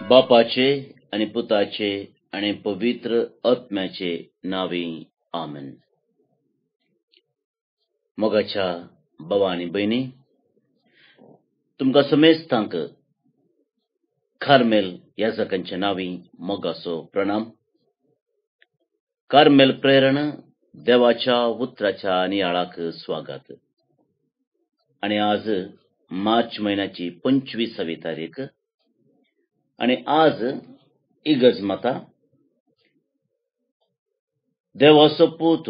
बापाचे आणि पुताचे आणि पवित्र आत्म्याचे नावी आमेन. मोगाच्या भावा आणि बहिणी, तुमकां समेस्तांक कार्मेल याजकांच्या नावी मोगाचो प्रणाम. कार्मेल प्रेरण देवाच्या उतराच्या नियाळाक स्वागत. आणि आज मार्च महिन्याची 25वी तारीख आणि आज इगज माता देवाचो पूत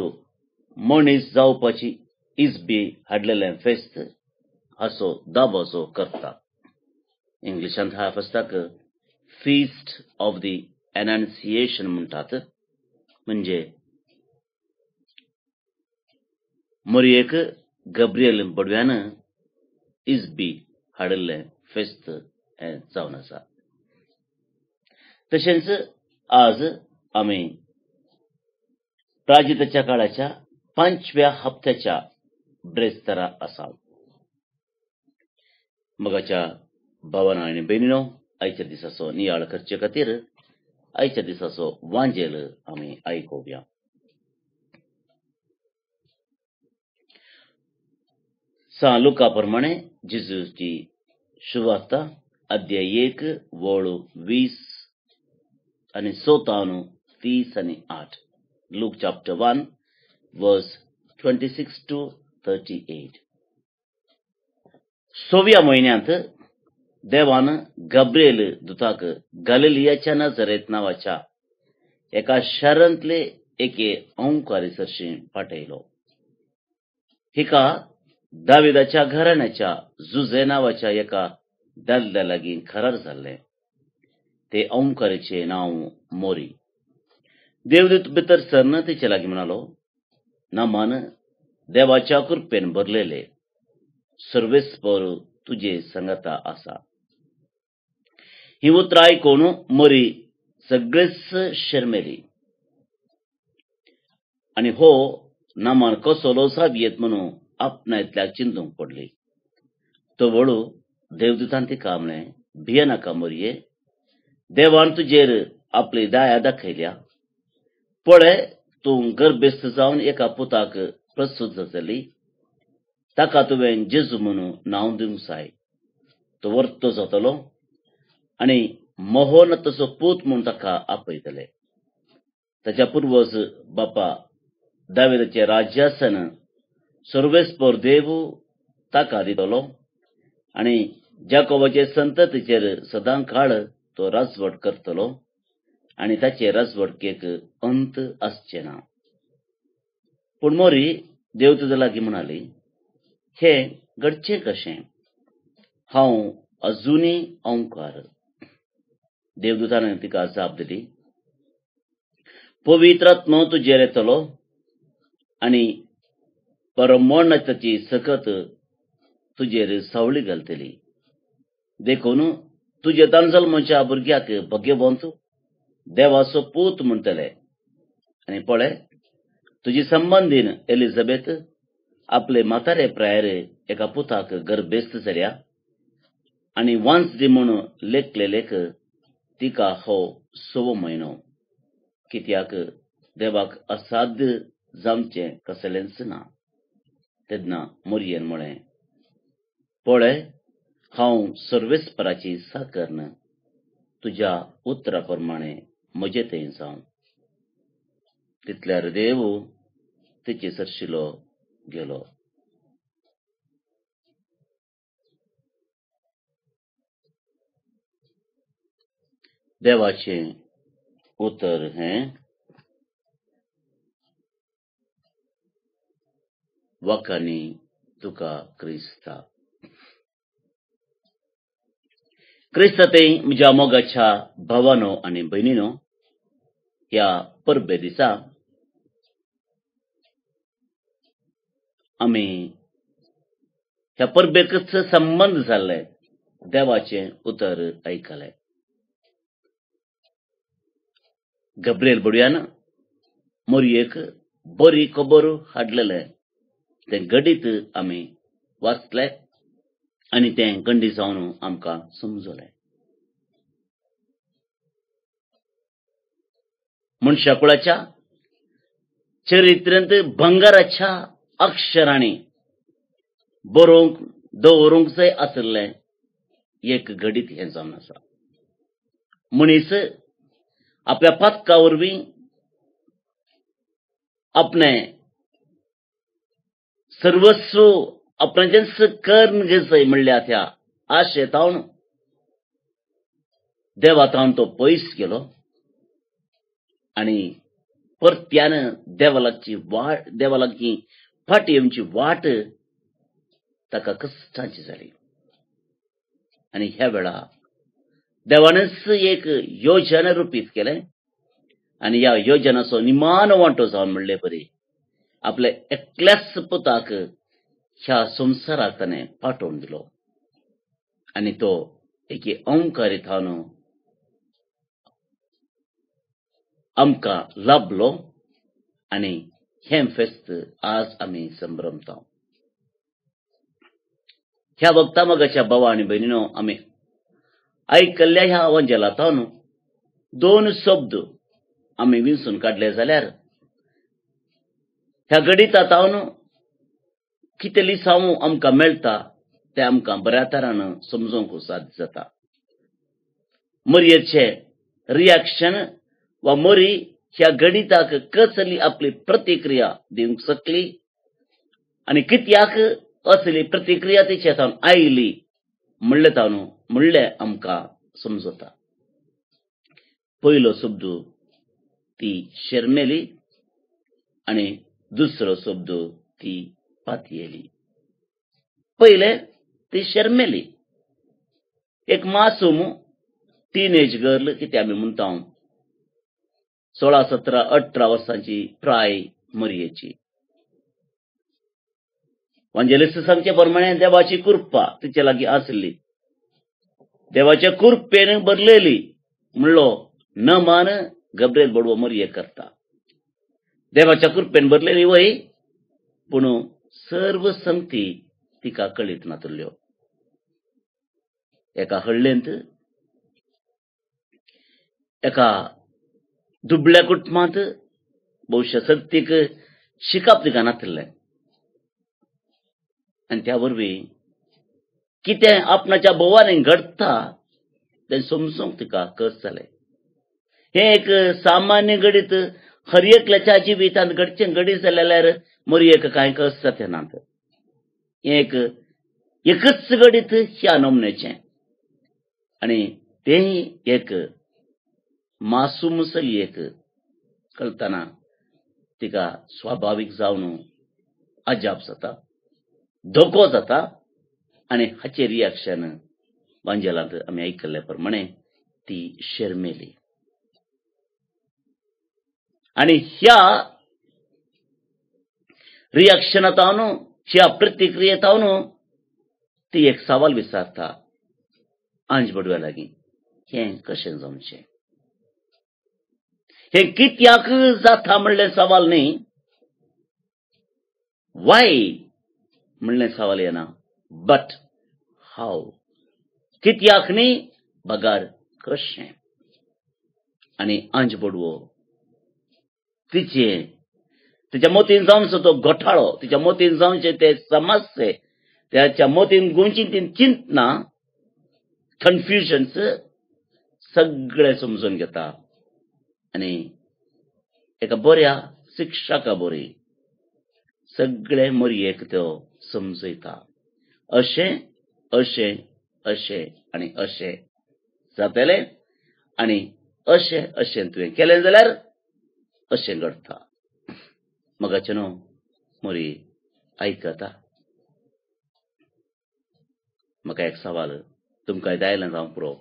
मनीस जावपाची इजबी हाडलेलें फेस्त हाचो दाबोचो करता. इंग्लिशांत ह्या फेस्ताक फीस्ट ऑफ द एनान्सिएशन म्हणटात. म्हणजे मोरयेक गब्रियल बडव्यान इजबी हाडलेलें फेस्त हें जावन आसा. तशेंच आज आमी प्राजिताच्या काळाच्या 5व्या हप्त्याच्या ब्रेस्तारा आसा. मोगाच्या भावांनो आनी भयणीनो, आयच्या दिसाचो नियाळ करचे खातीर आयच्या दिसाचो वांजेल आमी आयकुया. सा लुका प्रमाणे जेजूची सुवार्ता अध्याय 1 वळ 20 आनी 30 आनी 8. लूक चॅप्टर 1 वर्स 26 to 38. 6व्या म्हयन्यांत देवान गब्रियल दुताक गलिलियाच्या नजरेत नांवाच्या एका शारांतले एके ओंकारेसरशी पाठयलो. हिका दाविदाच्या घराण्याच्या जुजे नांवाच्या एका दादल्या लागीं करार जाल्लें. ते ओंकारेचे नांव मोरी. देवदूत भितर सरन तिचे लागीं म्हणालो, नामान देवाच्या कृपेन भरलेले, सर्वेस्पर तुजे संगता आसा. ही उतरां आयकून मोरी सगळेच शर्मेली. आणि हो नामान कसलो साबयेत म्हणून आपणायतल्याक चिंतूंक पडली. तो वळू देवदूतान तिका म्हणलें, भियेनाका मोरये, देवान तुजेर आपली दया दाखयल्या. पळय, तूं गर्भेस्त जावन एका पुताक प्रसूत जातली. ताका तुवें जेजू म्हणून नांव दिवंक जाय. तो वर्तो जातलो आनी महोन्नताचो पूत म्हूण ताका आपयतले. ताच्या पुर्वज बापा दाविदाचे राज्यासन सर्वेस्पर देव ताका दितलो आनी जाकोबाचे संततीचेर सदां काळ तो राजवट करतलो आनी ताचे राजवटकेक अंत आसचे ना. पूण मोरी देवदूता लागीं म्हणाली, हें घडचें कशें? हांव अजुनी ओंकार. देवदूतान तिका जाप दिली, पवित्र आत्मो तुजेर येतलो आनी परमोन्नताची सकत तुजेर सावळी घालतली. देखून तुजे जल्माच्या भुरग्याक भाग्यवंत देवाचो पूत म्हणटले. आनी पळय, तुजी संबंदीन एलिझाबेथ आपले म्हातारे प्रायर एका पुताक गर्भेस्त जाल्या आनी वांसडी म्हूण लेखलेलेक तिका हो 6वो म्हयनो. कित्याक देवाक असाध्य जावचें कसलेंच ना. तेन्ना मोरयेन म्हळें, पळय, हांव सर्वेस्पराची साकर्ण. तुज्या उतरा प्रमाणे म्हजे थंय जावं. तितल्यार देव तिचे सरशिलो गेलो. देवाचे उतर हें वखानी तुका क्रिस्ता. क्रिस्ताते म्हज्या मोगाच्या भावांनो आनी भयणीनो, ह्या परबे दिसा आमी ह्या परबेकच संबंध जाल्ले देवाचें उतर आयकलें. गब्रियल बडव्यान मोरयेक बरी खबर हाडलेलें तें घडीत आमी वाचलें आनी तें गंडी जावन आमकां समजलें. मनशाकुळाच्या चरित्रांत भंगाराच्या अक्षरांनी बरोवंक दवरूंक जाय आसलें एक घडीत हें जावन आसा. मनीस आपल्या पातका वरवीं अपने सर्वस्व आपणें जें कर्म घेतय म्हणल्यार त्या आशेतावन देवातावन तो पयस गेलो आनी परत्यान देवा लागीं फाटी येवची वाट ताका कश्टाची जाली. आनी ह्या वेळार देवानच एक योजना रुपीत केलें आनी ह्या योजनाचो निमान वांटो जावन म्हणले बरे आपल्या एकल्याच पुताक ह्या संवसाराक ताणें पाठोवन दिलो आनी तो एके अंकारितावन आमकां लाभलो आनी हें फेस्त आज आमी संभ्रमता. ह्या वक्ता मोगाच्या भावा आनी भयणीनो, आमी आयकल्ल्या ह्या वंजलांतावन दोन शब्द आमी विंचून काडले जाल्यार ह्या गणितांतावन कितें लिसांव आमकां मेळटा तें आमकां बऱ्या तरान समजूंक साध्य जाता. मरयेचें रिएक्शन वा मरी ह्या गणिताक कसली आपली प्रतिक्रिया दिवंक शकली आनी कित्याक असली प्रतिक्रिया तिचे तावन आयली म्हणलें आमकां समजता. पयलो शब्द ती शर्मेली आनी दुसरो शब्द ती पातयेली. पयले ती शर्मेली, एक मासूम टीनेज गर्ल कितें आमी म्हणटा 16, 17, 18 वर्सांची प्राय मरयेची. वंजलिस्ट सांगचे प्रमाणे देवाची कृपा तिचे लागीं आसली. देवाच्या कृपेन भरलेली म्हणलो न मान गब्रिएल बडवो मरये करता. देवाच्या कृपेन भरलेली वय पूण सर्व संगती तिका कळीत नातल्यो. एका हळ्ळेंत एका दुबळ्या कुटुंबांत भविश्य सक्तीक शिकप तिका नासलें आनी त्या वरवीं कितें आपणाच्या भोवानी घडटा तें समजूंक तिका कस जालें. हें एक सामान्य गणित हर एकल्याच्या जिवितांत घडचें घडीत जाल्यार मरयेक कांय कस जाता नात. हें एकच गणित ह्या नमनेचें आनी तेंय एक मासूम चलयेक कळटना तिका स्वाभावीक जावन अजाप जाता, धोको जाता आनी हाचें रिएक्शन वांजेलांत आमी आयकल्ले प्रमाणे ती शर्मेली. आनी ह्या रिएक्शनांतावन ह्या प्रतिक्रियेतावन ती एक सवाल विचारता अंज बडव्या लागीं, हें कशें जावचें? हें कित्याक जाता म्हणलें सवाल न्ही, वाय म्हणलें सवाल येना, बट हाव. कित्याक न्ही बगार कशें. आनी अंज बडवो तिच्या मोतीन जावचो तो घोटाळो, तिच्या मोतीन जावचे ते समस्ये, त्याच्या मोतीन गोंयची ती चिंतना कन्फ्युजन्स सगळें समजून घेता आनी एका बऱ्या शिक्षका बरी सगळे मरयेक त्यो समजयता. अशें अशें अशें आनी अशें जातलें आनी अशें अशें तुवें केलें जाल्यार अशें घडटा. मोगाचे न्हू मरी आयकता. म्हाका एक सवाल तुमकां दायलें जावं पुरो,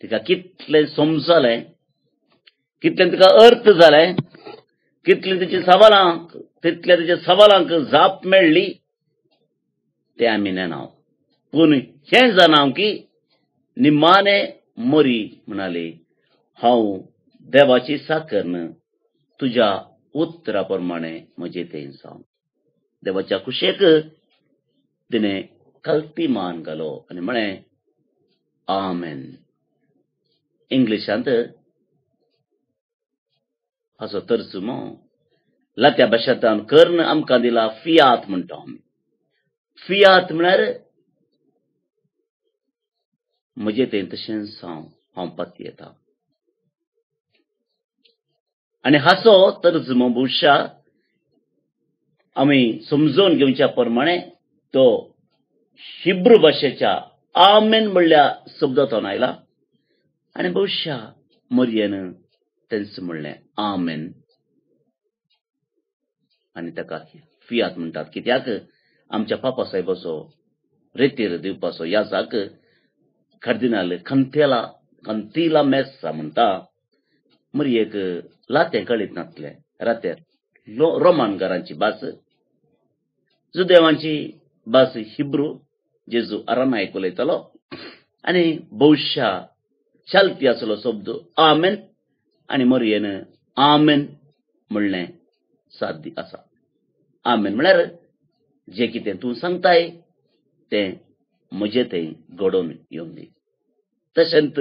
तिका कितलें समजलें, कितलें तिका अर्थ जालें, कितलें तिच्या सवालांक जाप मेळ्ळी तें आमी नेनाव. पूण हें जाणाव की निमाणे मरी म्हणाली, हांव देवाची साकर्ण तुज्या उतरा प्रमाणे म्हजे तें जावन. देवाच्या कुशेक तिणें कल्ती मान घालो आनी म्हळें आमेन. इंग्लिशांत हाचो तर्जुमो लात्या भाशेंतल्यान कर्ण आमकां दिला फियात म्हणटा आमी. फियात म्हळ्यार म्हजें तें तशें जावं, हांव पाती येता. आनी हाचो तर्जुमो बहुशा आमी समजून घेवच्या प्रमाणे तो हिब्रू भाशेच्या आमेन म्हणल्या शब्दांतल्यान आयला आनी बहुशा मरियेन तेंच म्हणलें आमेन आनी ताका फियात म्हणटात. कित्याक आमच्या पापा साहेबाचो रेतीर दिवपाचो याजक कार्दिनाल कंतिला मेस्सा म्हणटा मरियेक लातें कळीत नासलें. रातेर रोमान घरांची भास, जुदेवांची भास हिब्रू, जेजू आरामायक उलयतालो आनी बहुशा चालती आसलो शब्द आमेन आनी मरियेन आमेन म्हणलें साध्य आसा. आमेन म्हळ्यार जें कितें तूं सांगताय तें म्हजें थंय घडोवन येवंक दी, तशेंच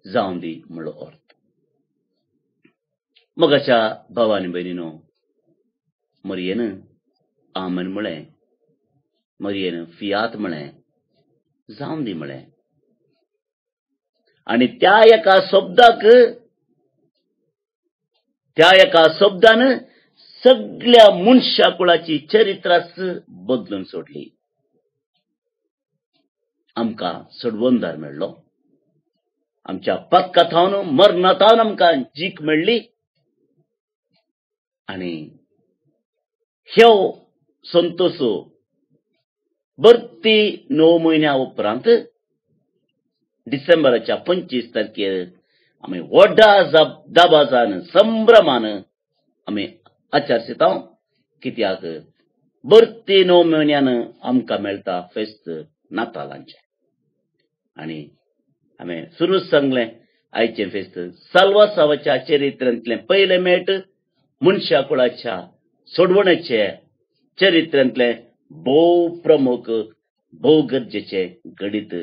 जावं दी म्हणलो अर्थ. मोगाच्या भाव आनी भयणीनो, मरियेन आमेन म्हळें, मरियेन फियात म्हळें, जावं दी म्हळें. आनी त्या एका शब्दान सगळ्या मनशा कुळाची चरित्राच बदलून सोडली. आमकां सोडवणदार मेळ्ळो, आमच्या पातकाथावन मरणातावन आमकां जीक मेळ्ळी आनी ह्यो संतोष बर्ती 9 म्हयन्या उपरांत डिसेंबराच्या 25 तारखेर आमी व्हडा दाबाजान संभ्रमान आमी आचारसिता. कित्याक बर्ती 9 म्हयन्यान आमकां मेळटा फेस्त नातालांचें. आनी हांवें सुरूच सांगलें, आयचें फेस्त साल्वासावाच्या चरित्रांतलें पयलें मेट, मनशा कुळाच्या सोडवणेचे चरित्रांतलें भोव प्रमुख, भोव गरजेचें घडीत.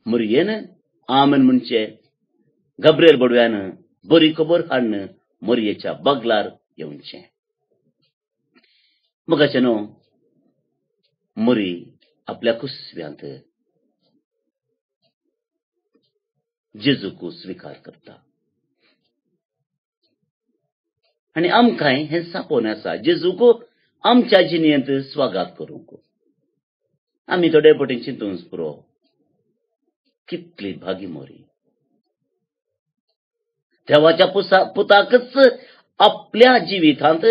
मरियेन आमेन म्हणचे गब्रिएल बडव्यान बरी खबर हाडून मरियेच्या बगलार येवचें. मोगाचें न्हू, मरी आपल्या कुसव्यांत जेजूक स्विकार करता आनी आमकांय हें सांपोवन आसा जेजूक आमच्या जिणेंत स्वागत करूंक. आमी थोडे पटेन चिंतूंक पुरो, कितली भागी मोरी देवाच्या पुताकच आपल्या जिवितांत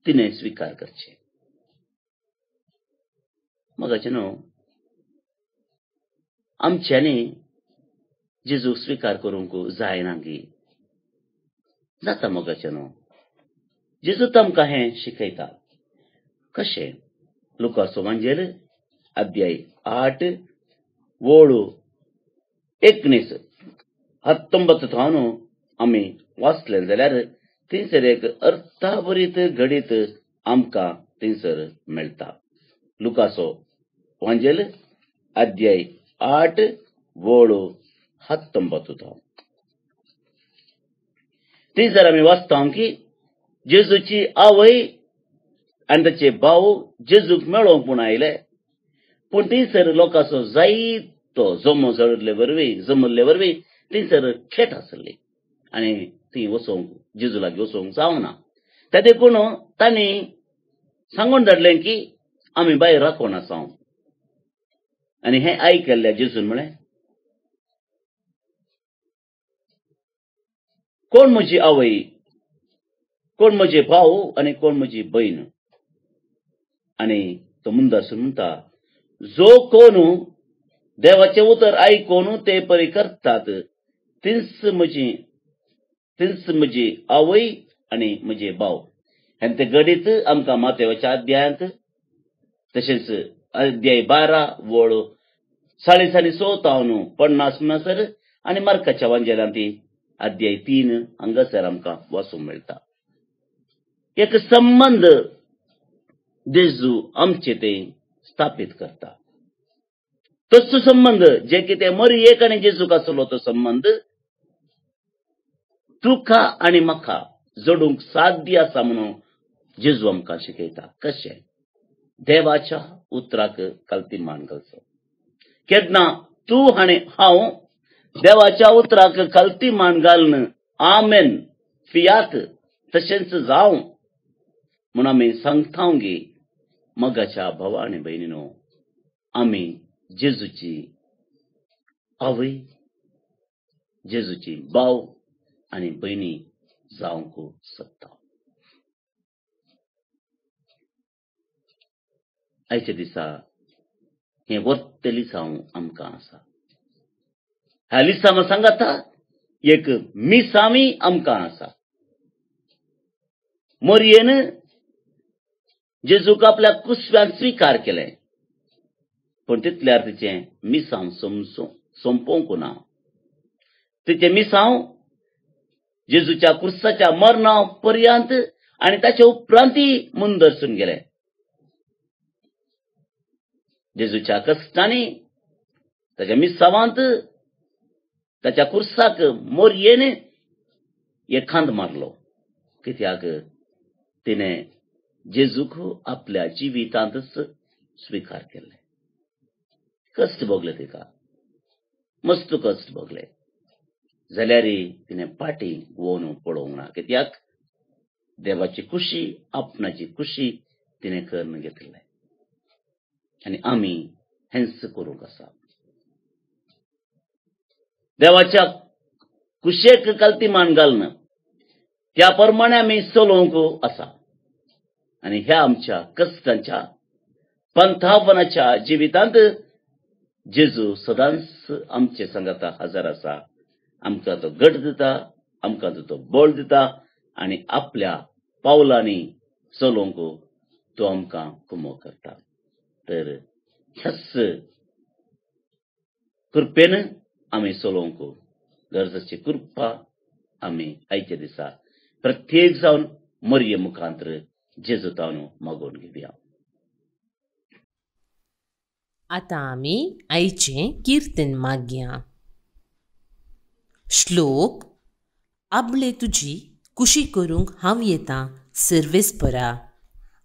तिने स्विकार करचे. मोगाचें न्हू, आमच्यांनी जेजूक स्विकार करूंक जायना गी जाता. मोगाचें न्हू, जेजूच आमकां हें शिकयता. कशें? लुकाचो वांजेल अध्याय 8 वळू 19-19 आमी वाचलें जाल्यार थंयसर एक अर्थाभरीत घडीत आमकां थंयसर मेळटा. लुकाचो वांजेल अध्याय 8 वळू 19. थंयसर आमी वाचता की जेजूची आवय आनी ताचे भाव जेजूक मेळोवंक म्हूण आयले, पूण थंयसर लोकांचो जायतो जमल्ले वरवीं थंयसर खेट आसली आनी थंय वचोंक जेजू लागीं वचोंक जावना. त्या देखून तांणी सांगून धाडलें की आमी भायर राखून आसा. आनी हें आयकल्ल्या जेजून म्हळें, कोण म्हजी आवय, कोण म्हजे भाव आनी कोण म्हजी भयण. आनी तो मुंदासून म्हणटा, जो कोण देवाचें उतर आयकून ते परी करतात तींच म्हजी आवय आनी म्हजे भाव. आनी ते घडीत आमकां मातेवाच्या अध्यायांत, तशेंच अध्याय 12 वळ 40-50 म्हणसर आनी मार्काच्या वांजेलांत अध्याय 3 हांगासर आमकां वाचूंक मेळटा. एक संबंध जेजू आमचे ते स्थापीत करता. तोच संबंध जे कितें मरियेक आनी जेजूक आसलो तो संबंध तुका आनी म्हाका जोडूंक साध्य आसा म्हणून जेजू आमकां शिकयता. कशें? देवाच्या उतराक कल्तीमान घालचो. केन्ना तूं आनी हांव देवाच्या उतराक कल्तीमान घालन आमेन फियात तशेंच जावं म्हूण आमी सांगता गे मगाच्या भावा आनी भयणीनो, आमी जेजूची आवय, जेजूची भाव आनी भयणी जावंक सोदता. आयच्या दिसा हें वर्त लिसांव आमकां आसा. ह्या लिसांव सांगाता एक मिसावी आमकां आसा. मरयेन जेजूक आपल्या कुसव्यान स्विकार केलें, पण तितल्यार तिचें मिसांव सोंपोवंक ना. तिचें मिसांव जेजूच्या क्रुसाच्या मरणा पर्यंत आनी ताच्या उपरांतय मुंदरसून गेलें. जेजूच्या कश्टांनी, ताच्या मिसावांत, ताच्या क्रुसाक मरयेन एक खांद मारलो. कित्याक तिणें जेजूक आपल्या जिवितांतच स्विकार केले. कश्ट भोगले तिका, मस्त कश्ट भोगले. जाल्यारय तिणें फाटी घुंवोवन पळोवंक ना. कित्याक देवाची खुशी, आपणाची खुशी तिणें करून घेतले. आनी आमी हेंच करूंक आसा. देवाच्या कुशेक कल्तीमान घालन त्या प्रमाणे आमी चलोवंक आसा. आनी ह्या आमच्या कश्टांच्या पंथापनाच्या जिवितांत जेजू सदांच आमचे सांगाता हजर आसा. आमकां तो घट दिता, आमकां तो बळ दिता आनी आपल्या पावलांनी चलोवंक तो आमकां कुमो करता. तर ह्याच कृपेन आमी चलोवंक गरजेची कृपा आमी आयच्या दिसा प्रत्येक जावन मरये मुखांतर जेजू तावन मागोवन घेवया. आतां आमी आयचें किर्तन मागया. श्लोक. आबले तुजी कुशी करूंक हांव येतां सर्वेस्परा.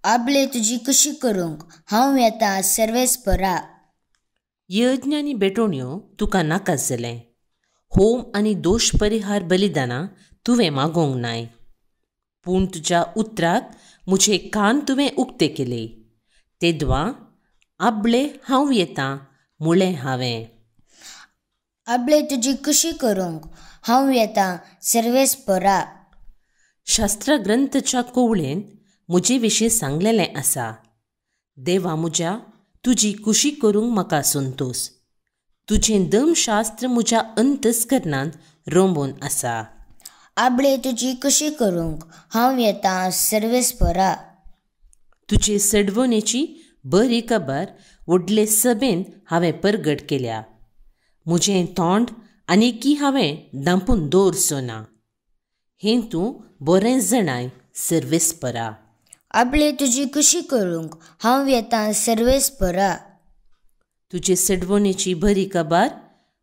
आबले तुजी कुशी करूंक हांव येतां सर्वेस्परा. यज्ञ आनी बेटोण्यो तुका नाका जालें. होम आनी दोश परिहार बलिदानां तुवें मागोवंक नाय. पूण तुज्या उतराक म्हजे कान तुवें उक्ते केले. तेदवां आबले हांव येतां म्हळें हांवें. आबले तुजी कुशी करूंक हांव येतां सर्वेस्परा. शास्त्र ग्रंथच्या कोवळेन म्हजे विशीं सांगलेलें आसा. देवा म्हज्या, तुजी कुशी करूंक म्हाका संतोश. तुजें धर्मशास्त्र म्हज्या अंतस्करणांत रोंबून आसा. आबले तुजी कुशी करूंक हांव येतां सर्वेस्परा. तुजे सडवणेची बरी खबर व्हडले सभेन हांवें परगट केल्या. म्हजें तोंड आनीकी हांवें धांपून दवरचो ना. हें तूं बरें जाणाय सर्वेस्परा. आबले तुजी कुशी करूंक हांव येतां सर्वेस्परा. तुजे सडवणेची बरी खबर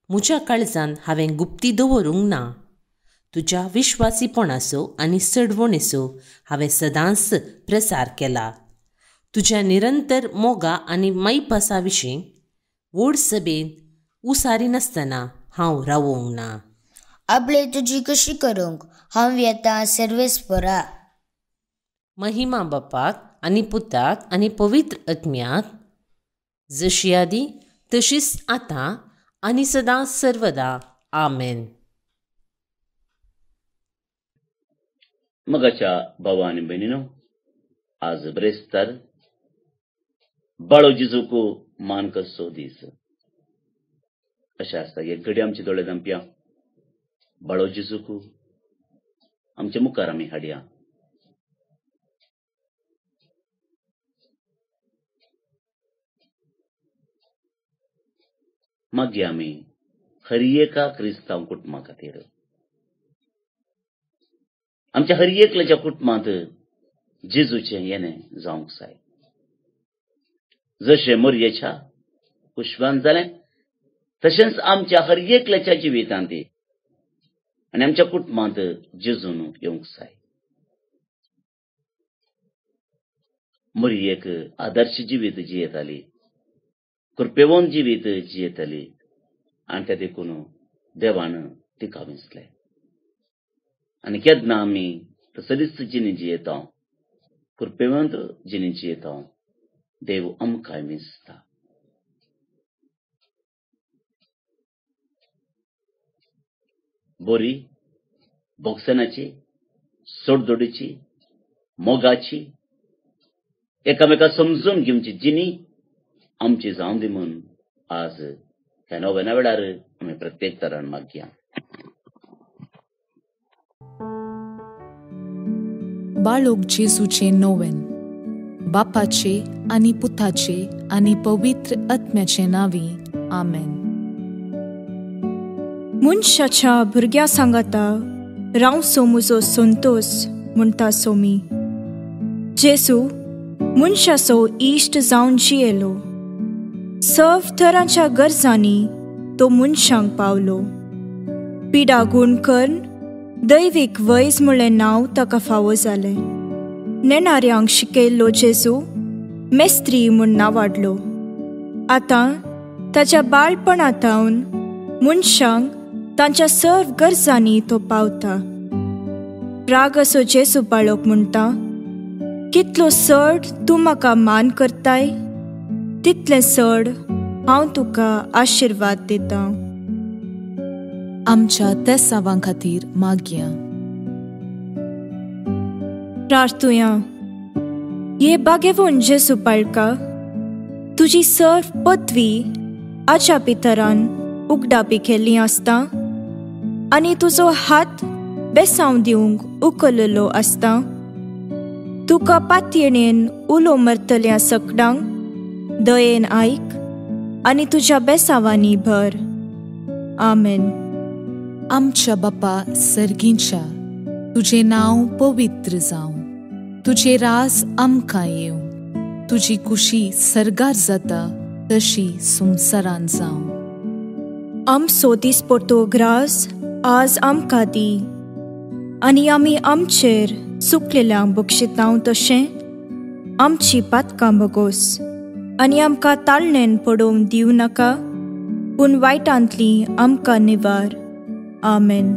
म्हज्या काळजांत हांवें गुप्ती दवरूंक ना. तुज्या विश्वासीपणाचो आनी सडवणेचो हांवें सदांच प्रसार केला. तुज्या निरंतर मोगा आनी मैपासा विशीं व्हड सभेन उसारी नासतना हांव रावोंक ना. आबले तुजी कुशी करूंक हांव येतां सर्वेस्परा. महिमा बापाक आनी पुताक आनी पवित्र आत्म्याक, जशी आदी तशीच आतां आनी सदां सर्वदा. आमेन. मगाच्या भावा आनी भयणीनो, आज ब्रेस्तार बाळो जेजूक मान करचो दीस. अशें आसता एक घडी आमचे दोळे धांपया. बाळो जेजूक आमच्या मुखार आमी हाडया. मागया आमी हर एका क्रिस्तांव कुटुंबा खातीर. आमच्या हर एकल्याच्या कुटुंबांत जेजूचें येणें जावंक जाय. जशें मरयेच्या कुशवान जालें, तशेंच आमच्या हर एकल्याच्या जिवितांत आनी आमच्या कुटुंबांत जेजून येवंक जाय. मरियेक आदर्श जिवीत जियेताली, कृपेवंत जिवीत जियेताली आनी त्या देखून देवान तिका विंचलें. आनी केन्ना आमी तसलीच जिणी जियेता, कृपेवंत जिणी जियेता, देव आमकां विंचता. बरी, भोगसनाची, सोडदोडीची, मोगाची, एकामेका समजून घेवची जिणी आमची जावं दी म्हूण आज ह्या नव्याना वेळार आमी प्रत्येक तरान मागया. बाळोक जेजूचे नोवेन. बापाचे आनी पुताचे आनी पवित्र आत्म्याचे नांवी. आमेन. मनशाच्या भुरग्या सांगाता रावसो म्हजो संतोष म्हणटा सोमी. जेजू मनशाचो इश्ट जावन जियेलो. सर्व तरांच्या गरजांनी तो मनशांक पावलो. पिडा गूण करून दैवीक वैज म्हणलें नांव ताका फावो जालें. नेणाऱ्यांक शिकयल्लो जेजू मेस्त्री म्हूण नांवाडलो. आतां ताच्या बाळपणांतावन मनशांक तांच्या सर्व गरजांनी तो पावता. राग असो जेजू बाळोक म्हणटा, कितलो चड तूं म्हाका मान करताय, तितलें चड हांव तुका आशिर्वाद दिता. आमच्या तेसावां खातीर मागया. प्रार्थुया. ये बागेवून जेजू बाळका, तुजी सर्व पदवी आच्या पितरान उगडापी केल्ली आसता आनी तुजो हात बेसांव दिवंक उखललो आसता. तुका पातयेणेन उलो मरतल्या सकडांक दयेन आयक आनी तुज्या बेसावांनी भर. आमेन. आमच्या बापा सर्गींच्या, तुजें नांव पवित्र जावं. तुजें राज आमकां येवं. तुजी कुशी सर्गार जाता तशी संवसारांत जावं. आमचो दिसपडटो ग्रास आज आमकां दी आनी आमी आमचेर चुकलेल्यांक बक्षितांव तशें आमची पातकां बगोस. आनी आमकां ताळणेन पडोवंक दिवं नाका, पूण वायटांतली आमकां निवार. आमेन.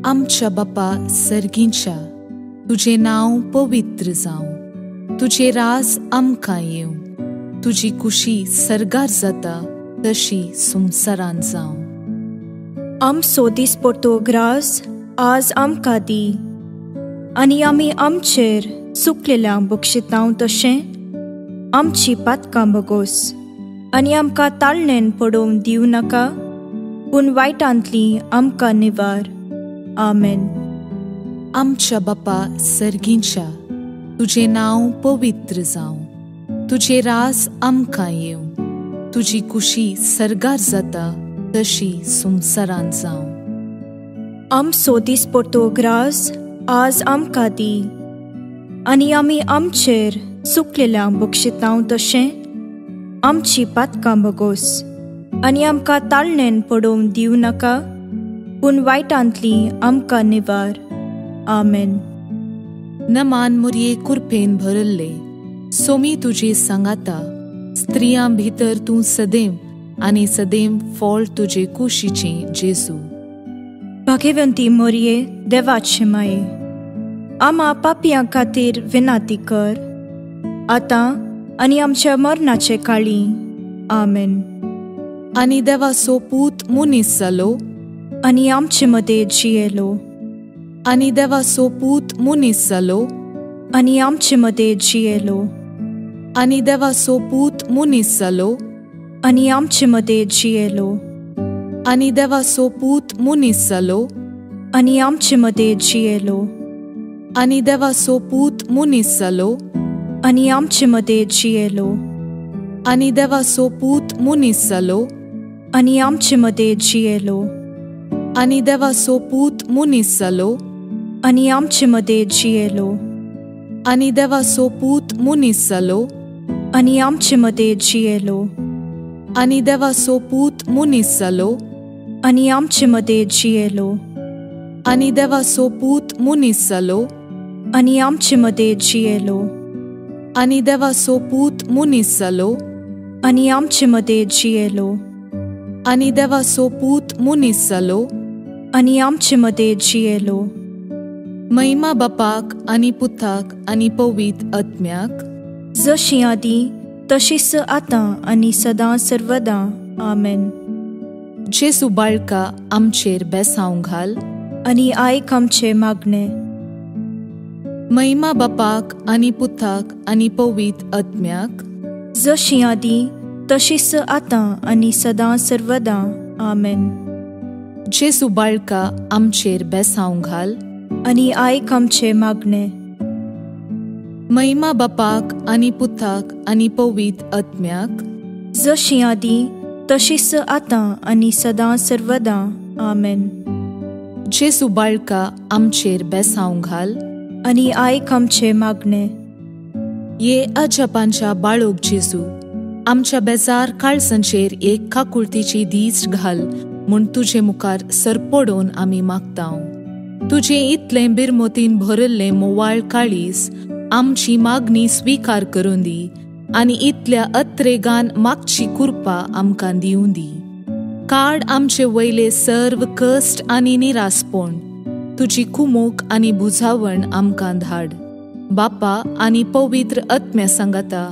आमच्या बापा सर्गींच्या, तुजें नांव पवित्र जावं. तुजें राज आमकां येवं. तुजी कुशी सर्गार जाता तशी संवसारांत जावं. आमचो दिसपडटो ग्रास आज आमकां दी आनी आमी आमचेर चुकलेल्यांक बक्षितांव तशें आमची पातकां बगोस. आनी आमकां ताळणेन पडोवंक दिवं नाका, पूण वायटांतली आमकां निवार. आमेन. आमच्या बापा सर्गींच्या, तुजें नांव पवित्र जावं. तुजें राज आमकां येवं. तुजी कुशी सर्गार जाता तशी संवसारांत जावं. आमचो दिसपडटो ग्रास आज आमकां दी आनी आमी आमचेर चुकलेल्यांक बक्षितांव तशें आमची पातकां बगोस. आनी आमकां ताळणेन पडोवंक दिवं नाका, पूण वायटांतली आमकां निवार. आमेन. नमान मुरये कुरपेन भरल्ले, सोमी तुजे सांगाता. स्त्रियां भितर तूं सदैव आनी सदैव फळ तुजे कुशीचें जेजू. भाग्यवंती मोरये, देवाचे माये, आम्हा पापियां खातीर विनाती कर, आतां आनी आमच्या मरणाचे काळी. आमेन. आनी देवाचो पूत मुनीस जालो आनी आमचे मदें जियेलो. आनी देवाचो पूत मुनीस जालो आनी आमचे मदें जियेलो. आनी देवाचो पूत मुनीस जालो आनी आमचे मदें जियेलो. आनी देवाचो पूत मुनीस जालो आनी आमचे मदें जियेलो. आनी देवाचो पूत मुनीस जालो आनी आमचे मदें जियेलो. आनी देवाचो पूत मुनीस जालो आनी आमचे मदें जियेलो. आनी देवाचो पूत मुनीस जालो आनी आमचे मदें जियेलो. आनी देवाचो पूत मुनीस जालो आनी आमचे मदें जियेलो. आनी देवाचो पूत मुनीस जालो आनी आमचे मदें जियेलो. आनी देवाचो पूत मुनीस जालो, आनी आमचे मदें जियेलो, आनी देवाचो पूत मुनीस जालो, आनी आमचे मदें जियेलो, आनी देवाचो पूत मुनीस जालो, आनी आमचे मदें जियेलो. महिमा बापाक आनी पुताक आनी पवित्र आत्म्याक, जशी आदी तशीच आतां आनी सदां सर्वदां. आमेन. जेसू बाळका आमचेर बेसांव घाल, आनी आयक आमचे मागणे. महिमा बापाक आनी पुताक आनी पवित्र आत्म्याक, जशी आदी तशीच आतां आनी सदां सर्वदां. आमेन. जेसू बाळका आमचेर बेसांव घाल, आनी आयक आमचे मागणे. महिमा बापाक आनी पुताक आनी पवित्र आत्म्याक, जशी आदी तशीच आतां आनी सदां सर्वदां. आमेन. जेसू बाळका आमचेर बेसांव घाल, आनी आयक आमचे मागणे. ये अजापांच्या बाळोक जेसू, आमच्या बेजार काळजांचेर एक काकुळतीची दीस घाल म्हूण तुजे मुखार सरपडोवन आमी मागतांव. तुजे इतले बिरमोतीन भरल्ले मोवाळ काळीस आमची मागणी स्वीकार करून दी, आनी इतल्या अत्रेगान मागची कृपा आमकां दिवूं दी. काड आमचे वयले सर्व कश्ट आनी निरासपण, तुजी कुमोक आनी बुजावण आमकां धाड. बापा आनी पवित्र आत्म्या सांगाता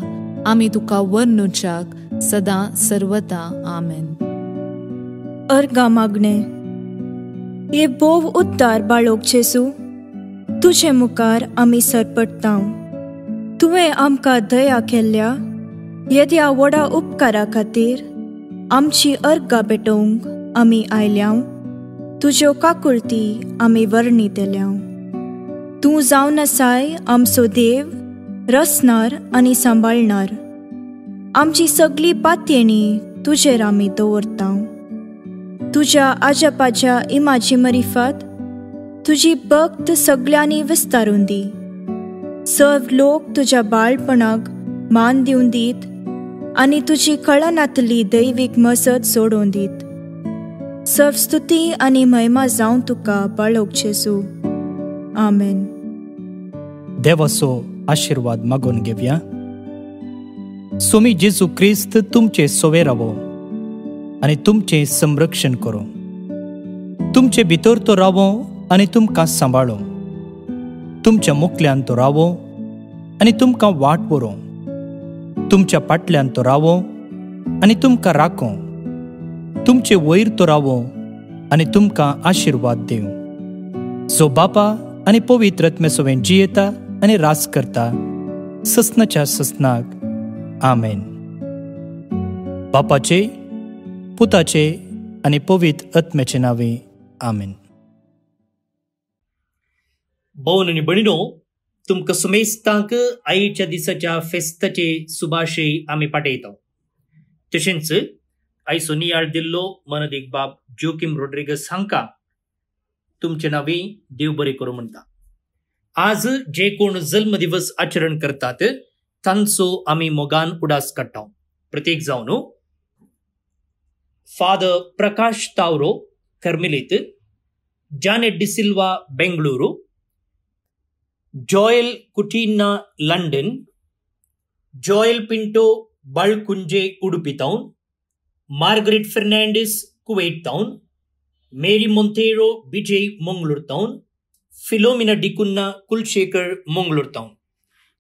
आमी तुका वर्णुच्याक सदां सर्वदां. आमेन. अर्गा मागणे. ये बोव उद्दार बाळोक जेसू, तुजे मुखार आमी सरपडटांव. तुवें आमकां दया केल्ल्या येद्या व्हडा उपकारा खातीर आमची अर्गां भेटोवंक आमी आयल्याव. तुज्यो काकुळटी आमी वर्णितल्याव. तूं जावन आसाय आमचो देव, रचणार आनी सांबाळणार. आमची सगळी पातयेणी तुजेर आमी दवरतांव. तुज्या आजापाच्या इमाची मरिफत तुजी भक्त सगळ्यांनी विस्तारून दी. सर्व लोक तुज्या बाळपणाक मान दिवन दीत आनी तुजी कळनातली दैवीक मजत सोडून दीत. सर्व स्तुती आनी महिमा जावं तुका बाळोक जेसू. आमेन. देवाचो आशीर्वाद मागून घेवया. सोमी जेजू क्रिस्त तुमचे सोवे रावो आनी तुमचे संरक्षण करो. तुमचे भितर तो रावो आनी तुमकां सांबाळो. तुमच्या मुखल्यान तो रावो आनी तुमकां वाट व्हरो. तुमच्या फाटल्यान तो रावो आनी तुमकां राखो. तुमचे वयर तो रावो आनी तुमकां आशीर्वाद दिवं. जो बापा आनी पवित्र आत्म्या सोबें जियेता आनी रास करता ससनाच्या ससनाक. आमेन. बापाचे, पुताचे आनी पवित्र आत्म्याचे नावे. आमेन. भोवन आनी भयणीनो, तुमकां सुमेस्तांक आयच्या दिसाच्या फेस्ताचे सुभाशय आमी पाठयता. तशेंच आयचो नियाळ दिल्लो मनदेक बाब जोकिम रोड्रिगस हांकां तुमचे नावी देव बरें करूं म्हणटा. आज जे कोण जल्म दिवस आचरण करतात तांचो आमी मोगान उडास काडटा. प्रत्येक जावन फादर प्रकाश तावरो कर्मिलीत, Janet D'Silva Bengaluru, Joel Coutinho London, Joel Pinto Balkunje Udupi town, Margaret Fernandes Kuwait town, Mary Monteiro Vijay Mangalore town, Philomena D'Cunha Kulshekar Mangalore town.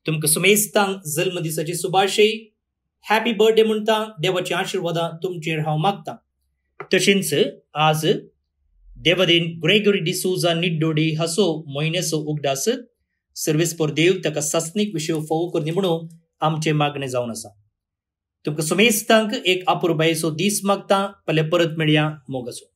तुमकां सुमेस्तांक जल्म दिसाची सुभाशय, हॅपी बर्थडे म्हणटा. देवाची आशिर्वादां तुमचेर हांव मागतां. तशेंच आज देवादेन ग्रेगोरी डिसोजा निड्डोडे हाचो म्हयन्याचो उगडास. सर्वीस फॉर देव ताका सस्नीक विशय फोव करनी म्हणून आमचे मागणे जावन आसा. तुमकां सुमेस्तांक एक अपुरबायेचो दीस मागतां. फाल्यां परत मेळया. मोग आसूं.